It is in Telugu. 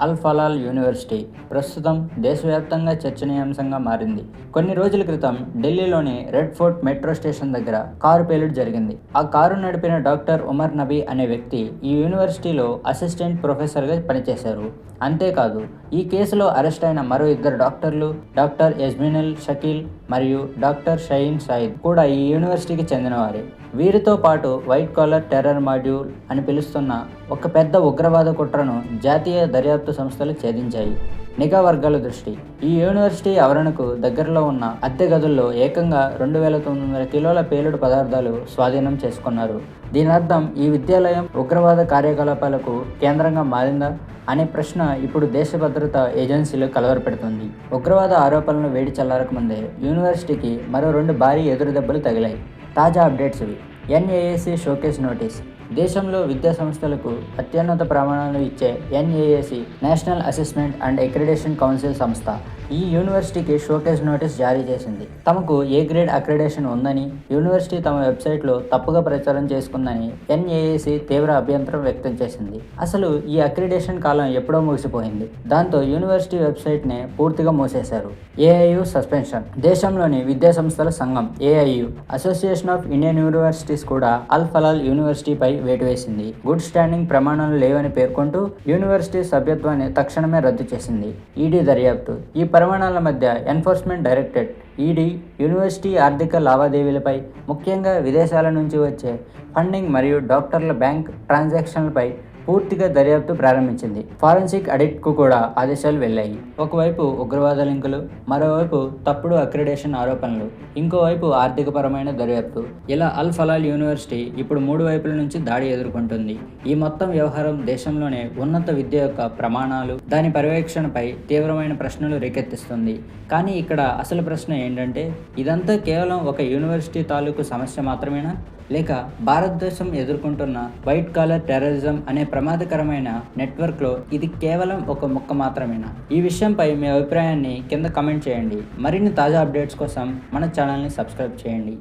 అల్ ఫలాల్ యూనివర్సిటీ ప్రస్తుతం దేశవ్యాప్తంగా చర్చనీయాంశంగా మారింది. కొన్ని రోజుల క్రితం ఢిల్లీలోని రెడ్ ఫోర్ట్ మెట్రో స్టేషన్ దగ్గర కారు పేలుడు జరిగింది. ఆ కారు నడిపిన డాక్టర్ ఉమర్ నబీ అనే వ్యక్తి ఈ యూనివర్సిటీలో అసిస్టెంట్ ప్రొఫెసర్గా పనిచేశారు. అంతేకాదు, ఈ కేసులో అరెస్ట్ అయిన మరో ఇద్దరు డాక్టర్లు, డాక్టర్ యజ్మినుల్ షకీల్ మరియు డాక్టర్ షహీన్ సాయిద్ కూడా ఈ యూనివర్సిటీకి చెందినవారే. వీరితో పాటు వైట్ కాలర్ టెర్రర్ మాడ్యూల్ అని పిలుస్తున్న ఒక పెద్ద ఉగ్రవాద కుట్రను జాతీయ దర్యాప్తు సంస్థలు ఛేదించాయి. నిఘా వర్గాల దృష్టి. ఈ యూనివర్సిటీ ఆవరణకు దగ్గరలో ఉన్న అద్దె గదుల్లో ఏకంగా 2900 కిలోల పేలుడు పదార్థాలు స్వాధీనం చేసుకున్నారు. దీని అర్థం ఈ విద్యాలయం ఉగ్రవాద కార్యకలాపాలకు కేంద్రంగా మారిందా అనే ప్రశ్న ఇప్పుడు దేశ భద్రతా ఏజెన్సీలు కలవరపెడుతుంది. ఉగ్రవాద ఆరోపణలను వేడి చల్లారకముందే యూనివర్సిటీకి మరో 2 భారీ ఎదురుదెబ్బలు తగిలాయి. తాజా అప్డేట్స్ ఇవి. NAAC show cause notice. దేశంలో విద్యా సంస్థలకు అత్యున్నత ప్రమాణాలు ఇచ్చే NAAC national assessment and accreditation council సంస్థ ఈ యూనివర్సిటీకి షోకేస్ నోటీస్ జారీ చేసింది. తమకు ఏ గ్రేడ్ అక్రిడేషన్ ఉందని యూనివర్సిటీ తమ వెబ్సైట్లో తప్పుగా ప్రచారం చేసుకుందని ఎన్ఏఏసీ తీవ్ర అభ్యంతరం వ్యక్తం చేసింది. అసలు ఈ అక్రిడేషన్ కాలం ఎప్పుడో ముగిసిపోయింది. దాంతో యూనివర్సిటీ వెబ్సైట్ని పూర్తిగా మూసేశారు. AIU suspension. దేశంలోని విద్యా సంస్థల సంఘం AIU association of Indian universities కూడా అల్ ఫలాల్ యూనివర్సిటీపై వేటు వేసింది. గుడ్ స్టాండింగ్ ప్రమాణాలు లేవని పేర్కొంటూ యూనివర్సిటీ సభ్యత్వాన్ని తక్షణమే రద్దు చేసింది. ఈడీ దర్యాప్తు. ఈ పరిమాణాల మధ్య ఎన్ఫోర్స్మెంట్ డైరెక్టరేట్ ఈడీ యూనివర్సిటీ ఆర్థిక లావాదేవీలపై, ముఖ్యంగా విదేశాల నుంచి వచ్చే ఫండింగ్ మరియు డాక్టర్ల బ్యాంక్ ట్రాన్సాక్షన్లపై పూర్తిగా దర్యాప్తు ప్రారంభించింది. ఫారెన్సిక్ ఆడిట్కు కూడా ఆదేశాలు వెళ్ళాయి. ఒకవైపు ఉగ్రవాద లింకులు, మరోవైపు తప్పుడు అక్రిడేషన్ ఆరోపణలు, ఇంకోవైపు ఆర్థికపరమైన దర్యాప్తు. ఇలా అల్ ఫలాల్ యూనివర్సిటీ ఇప్పుడు 3 వైపుల నుంచి దాడి ఎదుర్కొంటుంది. ఈ మొత్తం వ్యవహారం దేశంలోనే ఉన్నత విద్య యొక్క ప్రమాణాలు, దాని పర్యవేక్షణపై తీవ్రమైన ప్రశ్నలు రేకెత్తిస్తుంది. కానీ ఇక్కడ అసలు ప్రశ్న ఏంటంటే, ఇదంతా కేవలం ఒక యూనివర్సిటీ తాలూకు సమస్య మాత్రమేనా, లేక భారతదేశం ఎదుర్కొంటున్న వైట్ కాలర్ టెర్రరిజం అనే ప్రమాదకరమైన నెట్వర్క్లో ఇది కేవలం ఒక ముక్క మాత్రమేనా? ఈ విషయంపై మీ అభిప్రాయాన్ని కింద కామెంట్ చేయండి. మరిన్ని తాజా అప్డేట్స్ కోసం మన ఛానల్ని సబ్స్క్రైబ్ చేయండి.